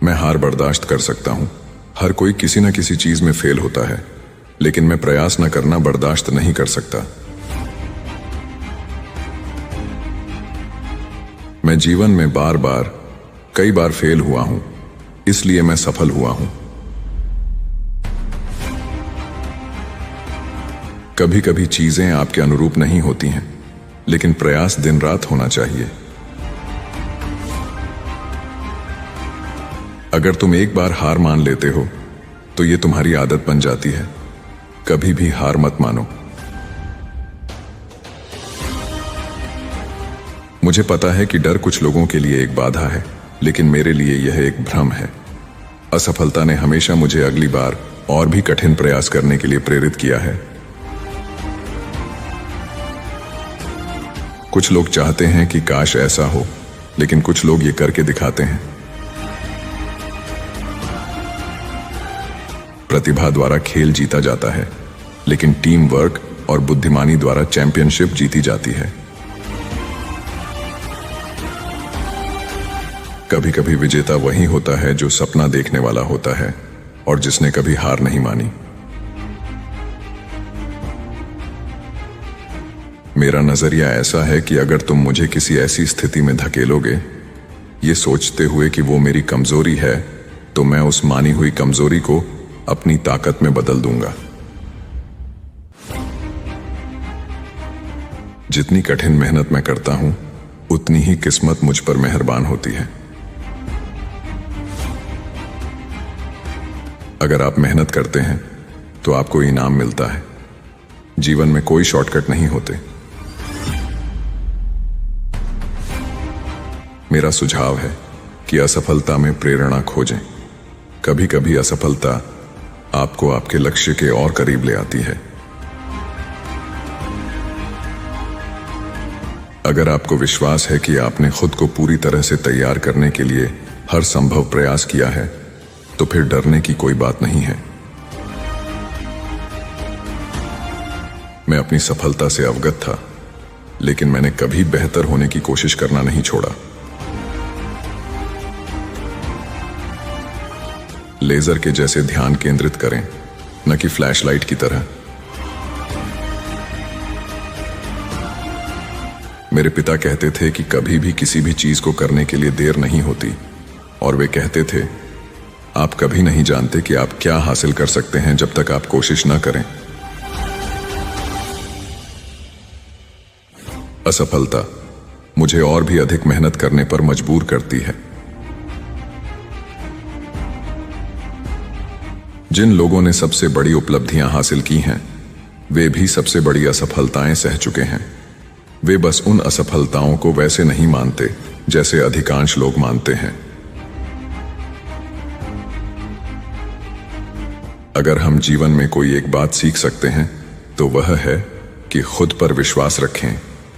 मैं हार बर्दाश्त कर सकता हूं। हर कोई किसी न किसी चीज में फेल होता है, लेकिन मैं प्रयास न करना बर्दाश्त नहीं कर सकता। मैं जीवन में कई बार फेल हुआ हूं, इसलिए मैं सफल हुआ हूं। कभी कभी चीजें आपके अनुरूप नहीं होती हैं, लेकिन प्रयास दिन रात होना चाहिए। अगर तुम एक बार हार मान लेते हो तो ये तुम्हारी आदत बन जाती है। कभी भी हार मत मानो। मुझे पता है कि डर कुछ लोगों के लिए एक बाधा है, लेकिन मेरे लिए यह एक भ्रम है। असफलता ने हमेशा मुझे अगली बार और भी कठिन प्रयास करने के लिए प्रेरित किया है। कुछ लोग चाहते हैं कि काश ऐसा हो, लेकिन कुछ लोग ये करके दिखाते हैं। प्रतिभा द्वारा खेल जीता जाता है, लेकिन टीम वर्क और बुद्धिमानी द्वारा चैंपियनशिप जीती जाती है। कभी कभी विजेता वही होता है जो सपना देखने वाला होता है और जिसने कभी हार नहीं मानी। मेरा नजरिया ऐसा है कि अगर तुम मुझे किसी ऐसी स्थिति में धकेलोगे, ये सोचते हुए कि वो मेरी कमजोरी है, तो मैं उस मानी हुई कमजोरी को अपनी ताकत में बदल दूंगा। जितनी कठिन मेहनत मैं करता हूं, उतनी ही किस्मत मुझ पर मेहरबान होती है। अगर आप मेहनत करते हैं तो आपको इनाम मिलता है। जीवन में कोई शॉर्टकट नहीं होते। मेरा सुझाव है कि असफलता में प्रेरणा खोजें। कभी कभी असफलता आपको आपके लक्ष्य के और करीब ले आती है। अगर आपको विश्वास है कि आपने खुद को पूरी तरह से तैयार करने के लिए हर संभव प्रयास किया है, तो फिर डरने की कोई बात नहीं है। मैं अपनी सफलता से अवगत था, लेकिन मैंने कभी बेहतर होने की कोशिश करना नहीं छोड़ा। लेजर के जैसे ध्यान केंद्रित करें, न कि फ्लैशलाइट की तरह। मेरे पिता कहते थे कि कभी भी किसी भी चीज को करने के लिए देर नहीं होती, और वे कहते थे, आप कभी नहीं जानते कि आप क्या हासिल कर सकते हैं जब तक आप कोशिश न करें। असफलता मुझे और भी अधिक मेहनत करने पर मजबूर करती है। जिन लोगों ने सबसे बड़ी उपलब्धियां हासिल की हैं, वे भी सबसे बड़ी असफलताएं सह चुके हैं। वे बस उन असफलताओं को वैसे नहीं मानते जैसे अधिकांश लोग मानते हैं। अगर हम जीवन में कोई एक बात सीख सकते हैं, तो वह है कि खुद पर विश्वास रखें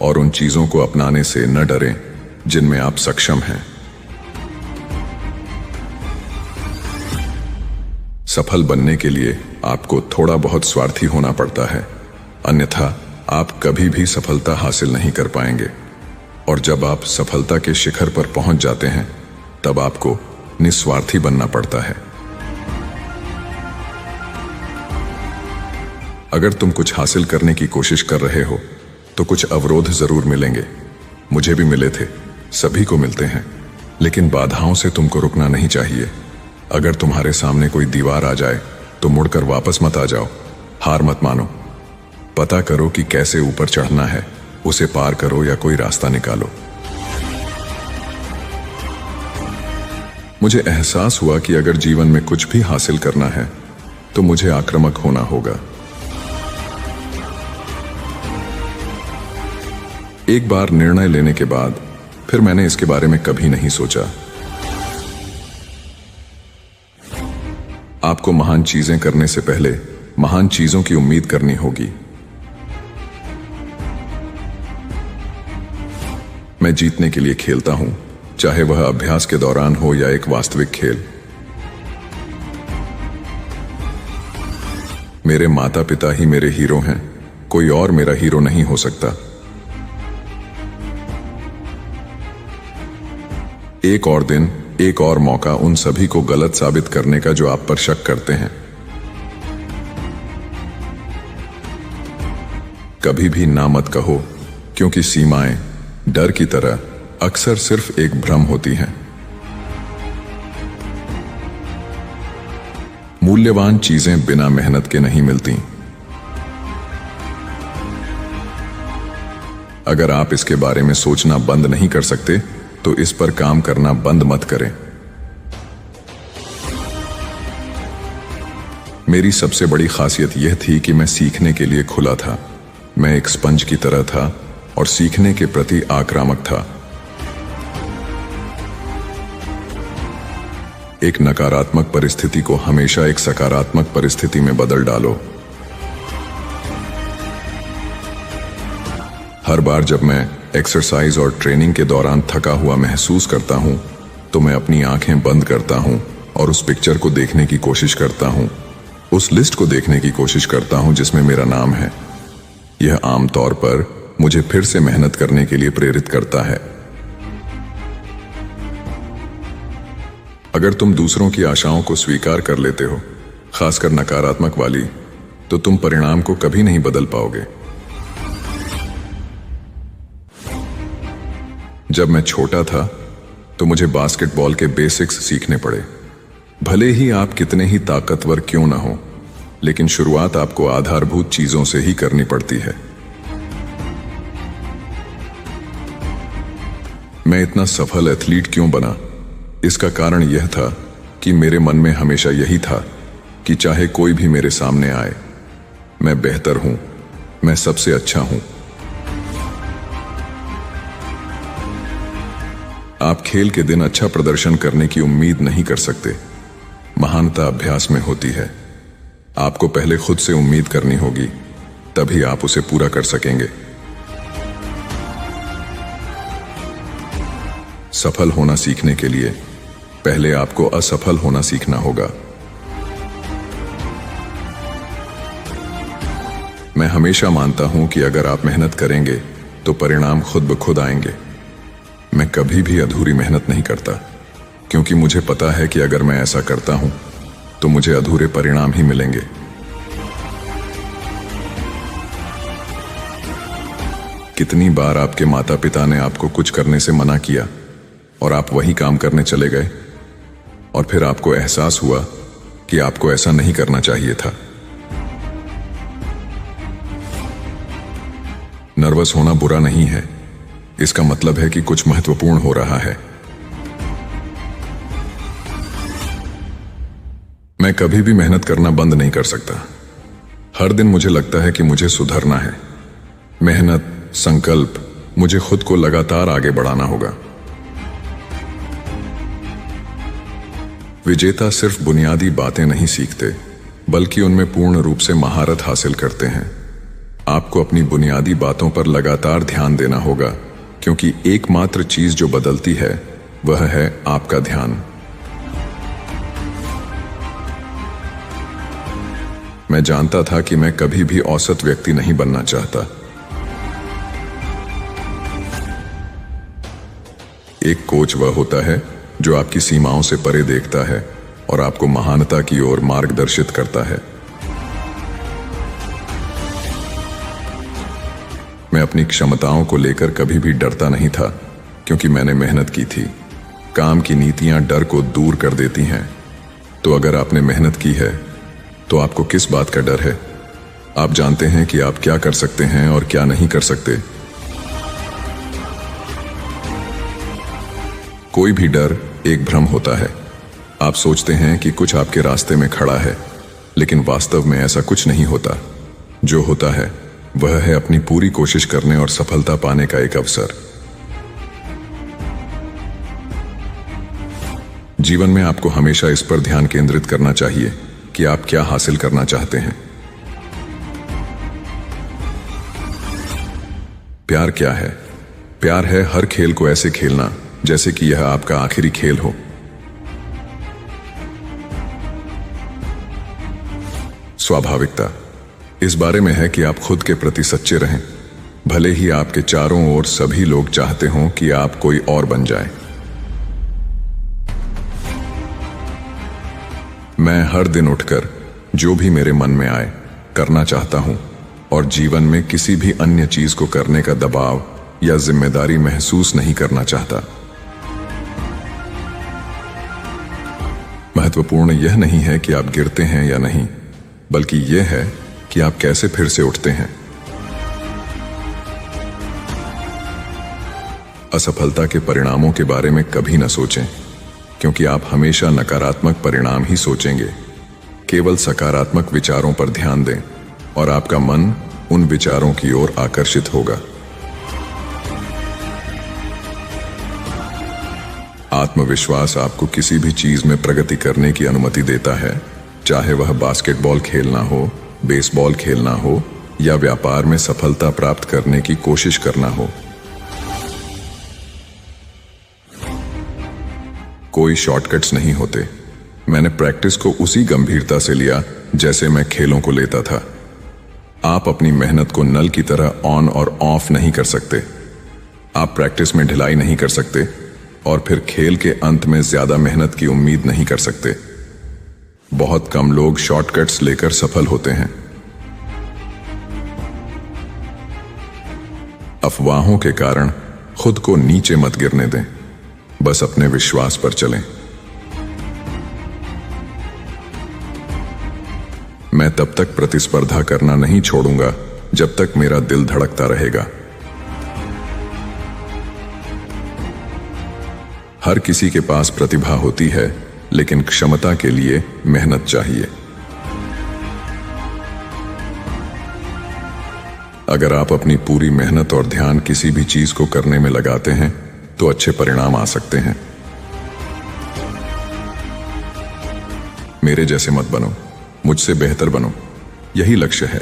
और उन चीजों को अपनाने से न डरें जिनमें आप सक्षम हैं। सफल बनने के लिए आपको थोड़ा बहुत स्वार्थी होना पड़ता है, अन्यथा आप कभी भी सफलता हासिल नहीं कर पाएंगे। और जब आप सफलता के शिखर पर पहुंच जाते हैं, तब आपको निस्वार्थी बनना पड़ता है। अगर तुम कुछ हासिल करने की कोशिश कर रहे हो, तो कुछ अवरोध जरूर मिलेंगे। मुझे भी मिले थे, सभी को मिलते हैं, लेकिन बाधाओं से तुमको रुकना नहीं चाहिए। अगर तुम्हारे सामने कोई दीवार आ जाए, तो मुड़कर वापस मत आ जाओ। हार मत मानो। पता करो कि कैसे ऊपर चढ़ना है, उसे पार करो या कोई रास्ता निकालो। मुझे एहसास हुआ कि अगर जीवन में कुछ भी हासिल करना है, तो मुझे आक्रामक होना होगा। एक बार निर्णय लेने के बाद फिर मैंने इसके बारे में कभी नहीं सोचा। आपको महान चीजें करने से पहले महान चीजों की उम्मीद करनी होगी। मैं जीतने के लिए खेलता हूं, चाहे वह अभ्यास के दौरान हो या एक वास्तविक खेल। मेरे माता पिता ही मेरे हीरो हैं, कोई और मेरा हीरो नहीं हो सकता। एक और दिन एक और मौका उन सभी को गलत साबित करने का जो आप पर शक करते हैं। कभी भी ना मत कहो, क्योंकि सीमाएं डर की तरह अक्सर सिर्फ एक भ्रम होती हैं। मूल्यवान चीजें बिना मेहनत के नहीं मिलती। अगर आप इसके बारे में सोचना बंद नहीं कर सकते तो इस पर काम करना बंद मत करें। मेरी सबसे बड़ी खासियत यह थी कि मैं सीखने के लिए खुला था। मैं एक स्पंज की तरह था और सीखने के प्रति आक्रामक था। एक नकारात्मक परिस्थिति को हमेशा एक सकारात्मक परिस्थिति में बदल डालो। हर बार जब मैं एक्सरसाइज और ट्रेनिंग के दौरान थका हुआ महसूस करता हूं, तो मैं अपनी आंखें बंद करता हूं और उस पिक्चर को देखने की कोशिश करता हूं, उस लिस्ट को देखने की कोशिश करता हूं जिसमें मेरा नाम है। यह आमतौर पर मुझे फिर से मेहनत करने के लिए प्रेरित करता है। अगर तुम दूसरों की आशाओं को स्वीकार कर लेते हो, खासकर नकारात्मक वाली, तो तुम परिणाम को कभी नहीं बदल पाओगे। जब मैं छोटा था तो मुझे बास्केटबॉल के बेसिक्स सीखने पड़े। भले ही आप कितने ही ताकतवर क्यों ना हो, लेकिन शुरुआत आपको आधारभूत चीजों से ही करनी पड़ती है। मैं इतना सफल एथलीट क्यों बना? इसका कारण यह था कि मेरे मन में हमेशा यही था कि चाहे कोई भी मेरे सामने आए, मैं बेहतर हूं, मैं सबसे अच्छा हूं। आप खेल के दिन अच्छा प्रदर्शन करने की उम्मीद नहीं कर सकते। महानता अभ्यास में होती है। आपको पहले खुद से उम्मीद करनी होगी, तभी आप उसे पूरा कर सकेंगे। सफल होना सीखने के लिए पहले आपको असफल होना सीखना होगा। मैं हमेशा मानता हूं कि अगर आप मेहनत करेंगे तो परिणाम खुद ब खुद आएंगे। मैं कभी भी अधूरी मेहनत नहीं करता, क्योंकि मुझे पता है कि अगर मैं ऐसा करता हूं तो मुझे अधूरे परिणाम ही मिलेंगे। कितनी बार आपके माता पिता ने आपको कुछ करने से मना किया और आप वही काम करने चले गए, और फिर आपको एहसास हुआ कि आपको ऐसा नहीं करना चाहिए था। नर्वस होना बुरा नहीं है, इसका मतलब है कि कुछ महत्वपूर्ण हो रहा है। मैं कभी भी मेहनत करना बंद नहीं कर सकता। हर दिन मुझे लगता है कि मुझे सुधरना है। मेहनत, संकल्प, मुझे खुद को लगातार आगे बढ़ाना होगा। विजेता सिर्फ बुनियादी बातें नहीं सीखते, बल्कि उनमें पूर्ण रूप से महारत हासिल करते हैं। आपको अपनी बुनियादी बातों पर लगातार ध्यान देना होगा, क्योंकि एकमात्र चीज जो बदलती है वह है आपका ध्यान। मैं जानता था कि मैं कभी भी औसत व्यक्ति नहीं बनना चाहता। एक कोच वह होता है जो आपकी सीमाओं से परे देखता है और आपको महानता की ओर मार्गदर्शित करता है। मैं अपनी क्षमताओं को लेकर कभी भी डरता नहीं था, क्योंकि मैंने मेहनत की थी। काम की नीतियां डर को दूर कर देती हैं। तो अगर आपने मेहनत की है तो आपको किस बात का डर है? आप जानते हैं कि आप क्या कर सकते हैं और क्या नहीं कर सकते। कोई भी डर एक भ्रम होता है। आप सोचते हैं कि कुछ आपके रास्ते में खड़ा है, लेकिन वास्तव में ऐसा कुछ नहीं होता। जो होता है वह है अपनी पूरी कोशिश करने और सफलता पाने का एक अवसर। जीवन में आपको हमेशा इस पर ध्यान केंद्रित करना चाहिए कि आप क्या हासिल करना चाहते हैं। प्यार क्या है? प्यार है हर खेल को ऐसे खेलना जैसे कि यह आपका आखिरी खेल हो। स्वाभाविकता इस बारे में है कि आप खुद के प्रति सच्चे रहें, भले ही आपके चारों ओर सभी लोग चाहते हों कि आप कोई और बन जाएं। मैं हर दिन उठकर जो भी मेरे मन में आए करना चाहता हूं और जीवन में किसी भी अन्य चीज को करने का दबाव या जिम्मेदारी महसूस नहीं करना चाहता। महत्वपूर्ण यह नहीं है कि आप गिरते हैं या नहीं, बल्कि यह है कि आप कैसे फिर से उठते हैं। असफलता के परिणामों के बारे में कभी न सोचें, क्योंकि आप हमेशा नकारात्मक परिणाम ही सोचेंगे। केवल सकारात्मक विचारों पर ध्यान दें और आपका मन उन विचारों की ओर आकर्षित होगा। आत्मविश्वास आपको किसी भी चीज में प्रगति करने की अनुमति देता है, चाहे वह बास्केटबॉल खेलना हो, बेसबॉल खेलना हो या व्यापार में सफलता प्राप्त करने की कोशिश करना हो। कोई शॉर्टकट्स नहीं होते। मैंने प्रैक्टिस को उसी गंभीरता से लिया जैसे मैं खेलों को लेता था। आप अपनी मेहनत को नल की तरह ऑन और ऑफ नहीं कर सकते। आप प्रैक्टिस में ढिलाई नहीं कर सकते और फिर खेल के अंत में ज्यादा मेहनत की उम्मीद नहीं कर सकते। बहुत कम लोग शॉर्टकट्स लेकर सफल होते हैं। अफवाहों के कारण खुद को नीचे मत गिरने दें, बस अपने विश्वास पर चलें। मैं तब तक प्रतिस्पर्धा करना नहीं छोड़ूंगा जब तक मेरा दिल धड़कता रहेगा। हर किसी के पास प्रतिभा होती है, लेकिन क्षमता के लिए मेहनत चाहिए। अगर आप अपनी पूरी मेहनत और ध्यान किसी भी चीज को करने में लगाते हैं तो अच्छे परिणाम आ सकते हैं। मेरे जैसे मत बनो, मुझसे बेहतर बनो, यही लक्ष्य है।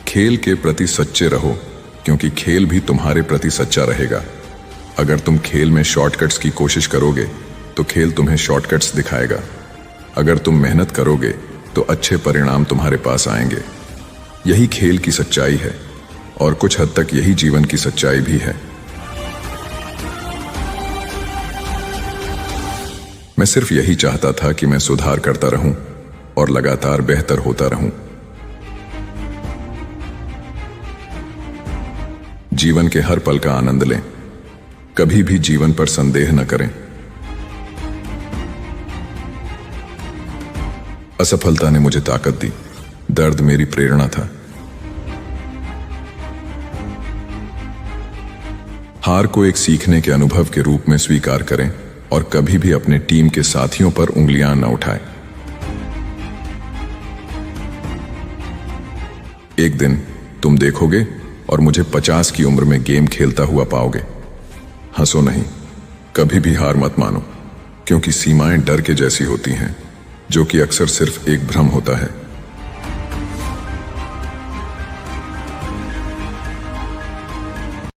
खेल के प्रति सच्चे रहो, क्योंकि खेल भी तुम्हारे प्रति सच्चा रहेगा। अगर तुम खेल में शॉर्टकट्स की कोशिश करोगे तो खेल तुम्हें शॉर्टकट्स दिखाएगा। अगर तुम मेहनत करोगे तो अच्छे परिणाम तुम्हारे पास आएंगे। यही खेल की सच्चाई है और कुछ हद तक यही जीवन की सच्चाई भी है। मैं सिर्फ यही चाहता था कि मैं सुधार करता रहूं और लगातार बेहतर होता रहूं। जीवन के हर पल का आनंद लें, कभी भी जीवन पर संदेह न करें। असफलता ने मुझे ताकत दी, दर्द मेरी प्रेरणा था। हार को एक सीखने के अनुभव के रूप में स्वीकार करें और कभी भी अपने टीम के साथियों पर उंगलियां न उठाएं। एक दिन तुम देखोगे और मुझे 50 की उम्र में गेम खेलता हुआ पाओगे। हंसो नहीं, कभी भी हार मत मानो, क्योंकि सीमाएं डर के जैसी होती हैं, जो कि अक्सर सिर्फ एक भ्रम होता है।